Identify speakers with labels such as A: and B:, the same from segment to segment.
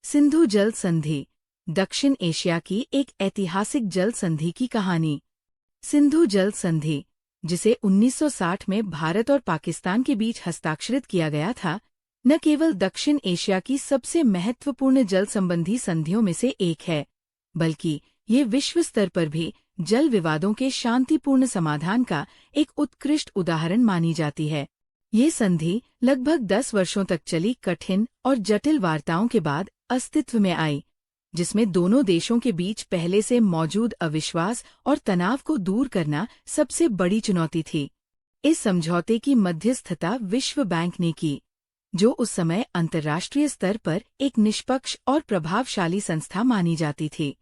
A: सिंधु जल संधि, दक्षिण एशिया की एक ऐतिहासिक जल संधि की कहानी। सिंधु जल संधि, जिसे 1960 में भारत और पाकिस्तान के बीच हस्ताक्षरित किया गया था, न केवल दक्षिण एशिया की सबसे महत्वपूर्ण जल संबंधी संधियों में से एक है, बल्कि ये विश्व स्तर पर भी जल विवादों के शांतिपूर्ण समाधान का एक उत्कृष्ट उदाहरण मानी जाती है। ये संधि लगभग 10 वर्षों तक चली कठिन और जटिल वार्ताओं के बाद अस्तित्व में आई, जिसमें दोनों देशों के बीच पहले से मौजूद अविश्वास और तनाव को दूर करना सबसे बड़ी चुनौती थी। इस समझौते की मध्यस्थता विश्व बैंक ने की, जो उस समय अंतर्राष्ट्रीय स्तर पर एक निष्पक्ष और प्रभावशाली संस्था मानी जाती थी।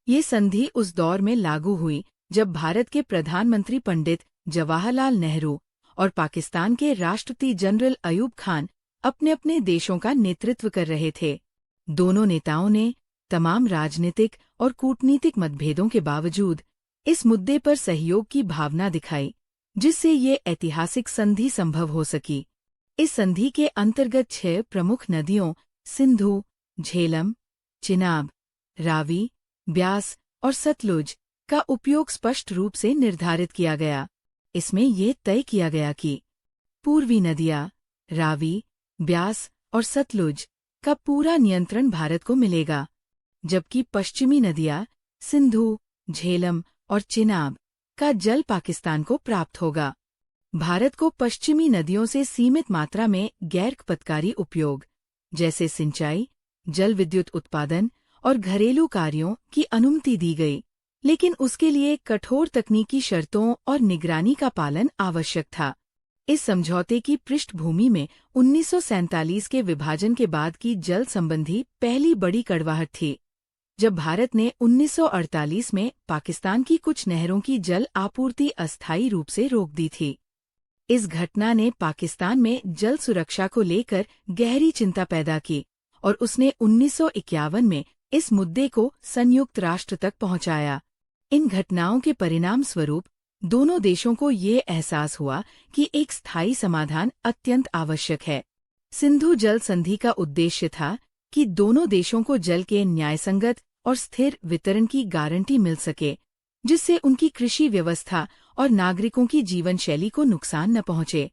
A: ये संधि उस दौर में लागू हुई जब भारत के प्रधानमंत्री पंडित जवाहरलाल नेहरू और पाकिस्तान के राष्ट्रपति जनरल अयूब खान अपने अपने देशों का नेतृत्व कर रहे थे। दोनों नेताओं ने तमाम राजनीतिक और कूटनीतिक मतभेदों के बावजूद इस मुद्दे पर सहयोग की भावना दिखाई, जिससे ये ऐतिहासिक संधि संभव हो सकी। इस संधि के अंतर्गत 6 प्रमुख नदियों सिंधु, झेलम, चिनाब, रावी, ब्यास और सतलुज का उपयोग स्पष्ट रूप से निर्धारित किया गया। इसमें ये तय किया गया कि पूर्वी नदियाँ रावी, ब्यास और सतलुज का पूरा नियंत्रण भारत को मिलेगा, जबकि पश्चिमी नदियाँ सिंधु, झेलम और चिनाब का जल पाकिस्तान को प्राप्त होगा। भारत को पश्चिमी नदियों से सीमित मात्रा में गैर खपतकारी उपयोग, जैसे सिंचाई, जल विद्युत उत्पादन और घरेलू कार्यों की अनुमति दी गई, लेकिन उसके लिए कठोर तकनीकी शर्तों और निगरानी का पालन आवश्यक था। इस समझौते की पृष्ठभूमि में 1947 के विभाजन के बाद की जल संबंधी पहली बड़ी कड़वाहट थी, जब भारत ने 1948 में पाकिस्तान की कुछ नहरों की जल आपूर्ति अस्थायी रूप से रोक दी थी। इस घटना ने पाकिस्तान में जल सुरक्षा को लेकर गहरी चिंता पैदा की और उसने 1951 में इस मुद्दे को संयुक्त राष्ट्र तक पहुंचाया। इन घटनाओं के परिणाम स्वरूप दोनों देशों को ये एहसास हुआ कि एक स्थायी समाधान अत्यंत आवश्यक है। सिंधु जल संधि का उद्देश्य था कि दोनों देशों को जल के न्यायसंगत और स्थिर वितरण की गारंटी मिल सके, जिससे उनकी कृषि व्यवस्था और नागरिकों की जीवन शैली को नुकसान न पहुंचे।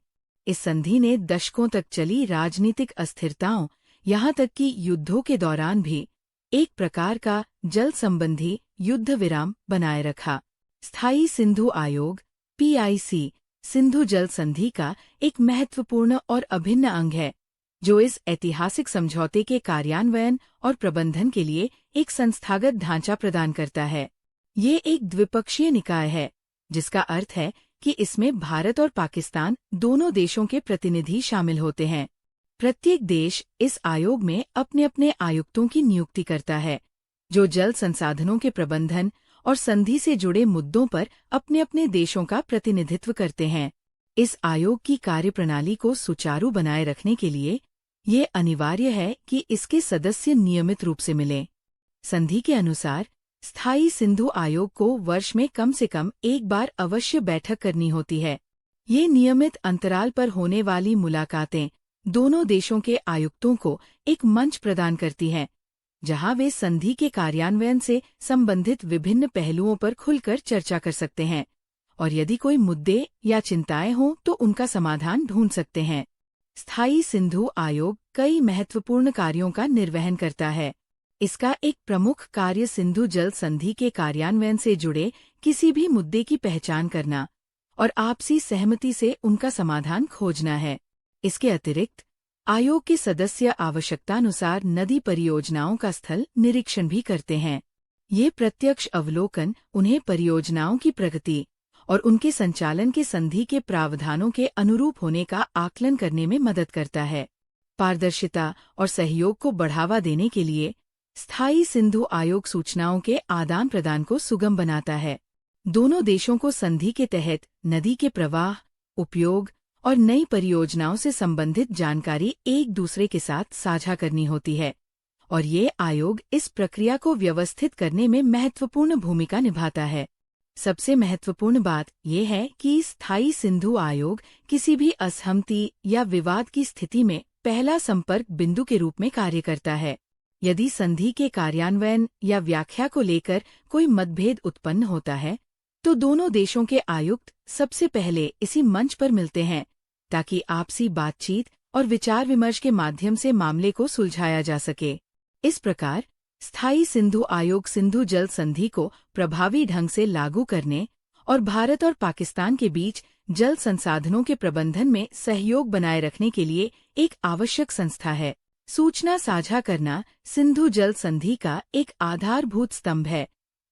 A: इस संधि ने दशकों तक चली राजनीतिक अस्थिरताओं, यहाँ तक कि युद्धों के दौरान भी एक प्रकार का जल संबंधी युद्ध विराम बनाए रखा। स्थायी सिंधु आयोग (PIC) सिंधु जल संधि का एक महत्वपूर्ण और अभिन्न अंग है, जो इस ऐतिहासिक समझौते के कार्यान्वयन और प्रबंधन के लिए एक संस्थागत ढांचा प्रदान करता है। ये एक द्विपक्षीय निकाय है, जिसका अर्थ है कि इसमें भारत और पाकिस्तान दोनों देशों के प्रतिनिधि शामिल होते हैं। प्रत्येक देश इस आयोग में अपने अपने आयुक्तों की नियुक्ति करता है, जो जल संसाधनों के प्रबंधन और संधि से जुड़े मुद्दों पर अपने अपने देशों का प्रतिनिधित्व करते हैं। इस आयोग की कार्यप्रणाली को सुचारू बनाए रखने के लिए ये अनिवार्य है कि इसके सदस्य नियमित रूप से मिलें। संधि के अनुसार स्थायी सिंधु आयोग को वर्ष में कम से कम एक बार अवश्य बैठक करनी होती है। ये नियमित अंतराल पर होने वाली मुलाकातें दोनों देशों के आयुक्तों को एक मंच प्रदान करती हैं, जहां वे संधि के कार्यान्वयन से संबंधित विभिन्न पहलुओं पर खुलकर चर्चा कर सकते हैं और यदि कोई मुद्दे या चिंताएं हों तो उनका समाधान ढूंढ सकते हैं। स्थायी सिंधु आयोग कई महत्वपूर्ण कार्यों का निर्वहन करता है। इसका एक प्रमुख कार्य सिंधु जल संधि के कार्यान्वयन से जुड़े किसी भी मुद्दे की पहचान करना और आपसी सहमति से उनका समाधान खोजना है। इसके अतिरिक्त आयोग के सदस्य आवश्यकतानुसार नदी परियोजनाओं का स्थल निरीक्षण भी करते हैं। ये प्रत्यक्ष अवलोकन उन्हें परियोजनाओं की प्रगति और उनके संचालन के संधि के प्रावधानों के अनुरूप होने का आकलन करने में मदद करता है। पारदर्शिता और सहयोग को बढ़ावा देने के लिए स्थायी सिंधु आयोग सूचनाओं के आदान प्रदान को सुगम बनाता है। दोनों देशों को संधि के तहत नदी के प्रवाह, उपयोग और नई परियोजनाओं से संबंधित जानकारी एक दूसरे के साथ साझा करनी होती है और ये आयोग इस प्रक्रिया को व्यवस्थित करने में महत्वपूर्ण भूमिका निभाता है। सबसे महत्वपूर्ण बात यह है कि स्थायी सिंधु आयोग किसी भी असहमति या विवाद की स्थिति में पहला संपर्क बिंदु के रूप में कार्य करता है। यदि संधि के कार्यान्वयन या व्याख्या को लेकर कोई मतभेद उत्पन्न होता है, तो दोनों देशों के आयुक्त सबसे पहले इसी मंच पर मिलते हैं ताकि आपसी बातचीत और विचार विमर्श के माध्यम से मामले को सुलझाया जा सके। इस प्रकार स्थायी सिंधु आयोग सिंधु जल संधि को प्रभावी ढंग से लागू करने और भारत और पाकिस्तान के बीच जल संसाधनों के प्रबंधन में सहयोग बनाए रखने के लिए एक आवश्यक संस्था है। सूचना साझा करना सिंधु जल संधि का एक आधारभूत स्तंभ है,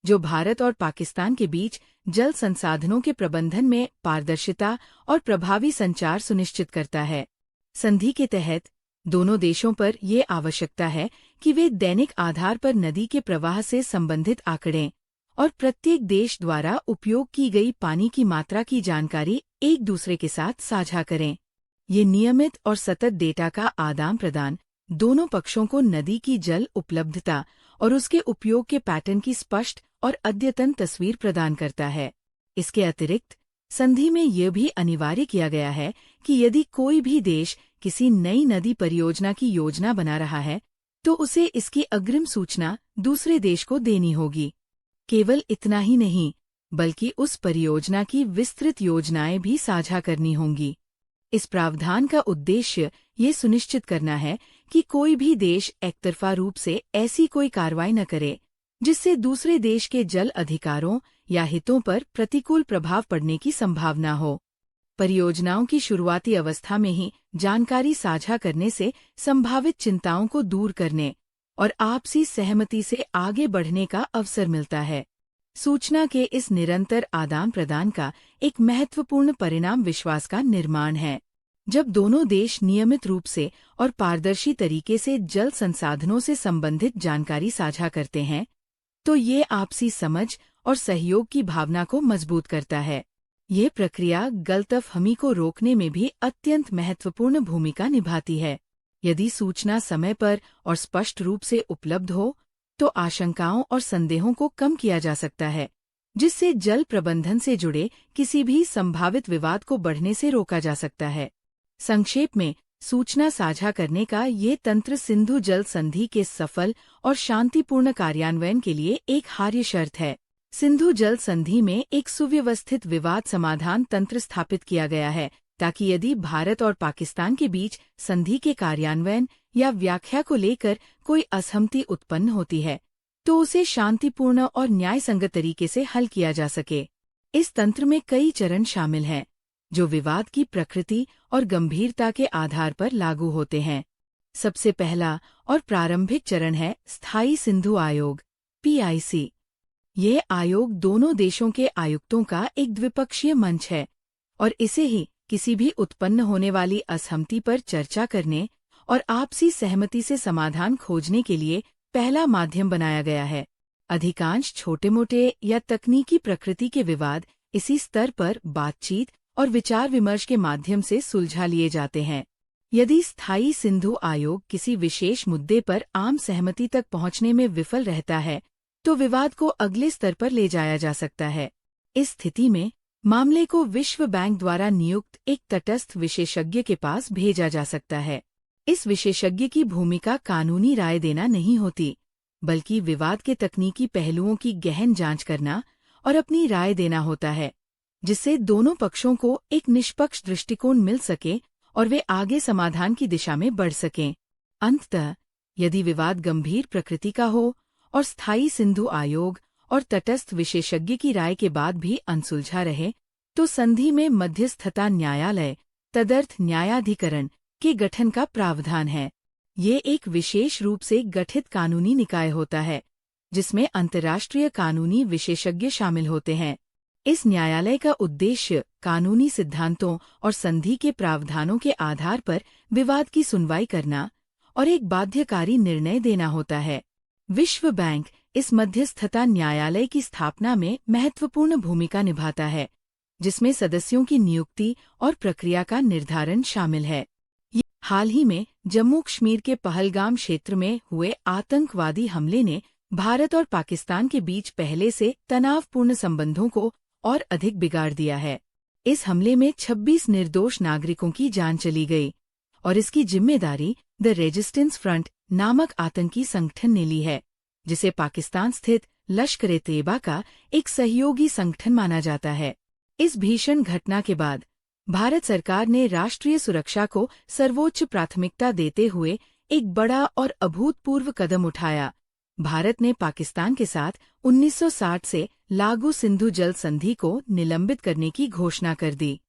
A: जो भारत और पाकिस्तान के बीच जल संसाधनों के प्रबंधन में पारदर्शिता और प्रभावी संचार सुनिश्चित करता है। संधि के तहत दोनों देशों पर ये आवश्यकता है कि वे दैनिक आधार पर नदी के प्रवाह से संबंधित आंकड़े और प्रत्येक देश द्वारा उपयोग की गई पानी की मात्रा की जानकारी एक दूसरे के साथ साझा करें। ये नियमित और सतत डेटा का आदान प्रदान दोनों पक्षों को नदी की जल उपलब्धता और उसके उपयोग के पैटर्न की स्पष्ट और अद्यतन तस्वीर प्रदान करता है। इसके अतिरिक्त संधि में यह भी अनिवार्य किया गया है कि यदि कोई भी देश किसी नई नदी परियोजना की योजना बना रहा है, तो उसे इसकी अग्रिम सूचना दूसरे देश को देनी होगी। केवल इतना ही नहीं, बल्कि उस परियोजना की विस्तृत योजनाएं भी साझा करनी होंगी। इस प्रावधान का उद्देश्य ये सुनिश्चित करना है कि कोई भी देश एकतरफा रूप से ऐसी कोई कार्रवाई न करे जिससे दूसरे देश के जल अधिकारों या हितों पर प्रतिकूल प्रभाव पड़ने की संभावना हो। परियोजनाओं की शुरुआती अवस्था में ही जानकारी साझा करने से संभावित चिंताओं को दूर करने और आपसी सहमति से आगे बढ़ने का अवसर मिलता है। सूचना के इस निरंतर आदान प्रदान का एक महत्वपूर्ण परिणाम विश्वास का निर्माण है। जब दोनों देश नियमित रूप से और पारदर्शी तरीके से जल संसाधनों से संबंधित जानकारी साझा करते हैं, तो ये आपसी समझ और सहयोग की भावना को मजबूत करता है। ये प्रक्रिया गलतफहमी को रोकने में भी अत्यंत महत्वपूर्ण भूमिका निभाती है। यदि सूचना समय पर और स्पष्ट रूप से उपलब्ध हो, तो आशंकाओं और संदेहों को कम किया जा सकता है, जिससे जल प्रबंधन से जुड़े किसी भी संभावित विवाद को बढ़ने से रोका जा सकता है। संक्षेप में, सूचना साझा करने का ये तंत्र सिंधु जल संधि के सफल और शांतिपूर्ण कार्यान्वयन के लिए एक हार्य शर्त है। सिंधु जल संधि में एक सुव्यवस्थित विवाद समाधान तंत्र स्थापित किया गया है ताकि यदि भारत और पाकिस्तान के बीच संधि के कार्यान्वयन या व्याख्या को लेकर कोई असहमति उत्पन्न होती है, तो उसे शांतिपूर्ण और न्यायसंगत तरीके से हल किया जा सके। इस तंत्र में कई चरण शामिल हैं, जो विवाद की प्रकृति और गंभीरता के आधार पर लागू होते हैं। सबसे पहला और प्रारंभिक चरण है स्थायी सिंधु आयोग (PIC). यह आयोग दोनों देशों के आयुक्तों का एक द्विपक्षीय मंच है और इसे ही किसी भी उत्पन्न होने वाली असहमति पर चर्चा करने और आपसी सहमति से समाधान खोजने के लिए पहला माध्यम बनाया गया है। अधिकांश छोटे-मोटे या तकनीकी प्रकृति के विवाद इसी स्तर पर बातचीत और विचार विमर्श के माध्यम से सुलझा लिए जाते हैं। यदि स्थायी सिंधु आयोग किसी विशेष मुद्दे पर आम सहमति तक पहुंचने में विफल रहता है, तो विवाद को अगले स्तर पर ले जाया जा सकता है। इस स्थिति में मामले को विश्व बैंक द्वारा नियुक्त एक तटस्थ विशेषज्ञ के पास भेजा जा सकता है। इस विशेषज्ञ की भूमिका कानूनी राय देना नहीं होती, बल्कि विवाद के तकनीकी पहलुओं की गहन जांच करना और अपनी राय देना होता है, जिससे दोनों पक्षों को एक निष्पक्ष दृष्टिकोण मिल सके और वे आगे समाधान की दिशा में बढ़ सकें। अंततः, यदि विवाद गंभीर प्रकृति का हो और स्थायी सिंधु आयोग और तटस्थ विशेषज्ञ की राय के बाद भी अनसुलझा रहे, तो संधि में मध्यस्थता न्यायालय तदर्थ न्यायाधिकरण के गठन का प्रावधान है। ये एक विशेष रूप से गठित कानूनी निकाय होता है, जिसमें अंतर्राष्ट्रीय कानूनी विशेषज्ञ शामिल होते हैं। इस न्यायालय का उद्देश्य कानूनी सिद्धांतों और संधि के प्रावधानों के आधार पर विवाद की सुनवाई करना और एक बाध्यकारी निर्णय देना होता है। विश्व बैंक इस मध्यस्थता न्यायालय की स्थापना में महत्वपूर्ण भूमिका निभाता है, जिसमें सदस्यों की नियुक्ति और प्रक्रिया का निर्धारण शामिल है। हाल ही में जम्मू कश्मीर के पहलगाम क्षेत्र में हुए आतंकवादी हमले ने भारत और पाकिस्तान के बीच पहले से तनावपूर्ण संबंधों को और अधिक बिगाड़ दिया है। इस हमले में 26 निर्दोष नागरिकों की जान चली गई और इसकी जिम्मेदारी द रेजिस्टेंस फ्रंट नामक आतंकी संगठन ने ली है, जिसे पाकिस्तान स्थित लश्कर-ए-तैयबा का एक सहयोगी संगठन माना जाता है। इस भीषण घटना के बाद भारत सरकार ने राष्ट्रीय सुरक्षा को सर्वोच्च प्राथमिकता देते हुए एक बड़ा और अभूतपूर्व कदम उठाया। भारत ने पाकिस्तान के साथ 1960 से लागू सिंधु जल संधि को निलंबित करने की घोषणा कर दी।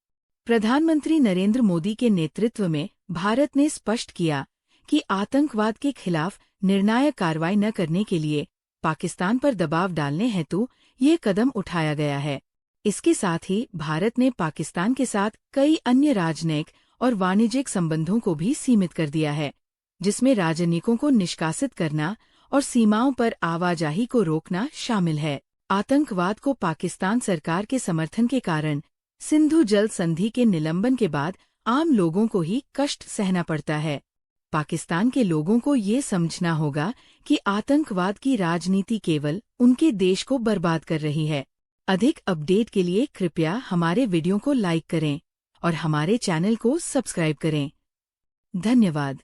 A: प्रधानमंत्री नरेंद्र मोदी के नेतृत्व में भारत ने स्पष्ट किया कि आतंकवाद के खिलाफ निर्णायक कार्रवाई न करने के लिए पाकिस्तान पर दबाव डालने हेतु ये कदम उठाया गया है। इसके साथ ही भारत ने पाकिस्तान के साथ कई अन्य राजनयिक और वाणिज्यिक संबंधों को भी सीमित कर दिया है, जिसमें राजनयिकों को निष्कासित करना और सीमाओं पर आवाजाही को रोकना शामिल है। आतंकवाद को पाकिस्तान सरकार के समर्थन के कारण सिंधु जल संधि के निलंबन के बाद आम लोगों को ही कष्ट सहना पड़ता है। पाकिस्तान के लोगों को ये समझना होगा कि आतंकवाद की राजनीति केवल उनके देश को बर्बाद कर रही है। अधिक अपडेट के लिए कृपया हमारे वीडियो को लाइक करें और हमारे चैनल को सब्सक्राइब करें। धन्यवाद।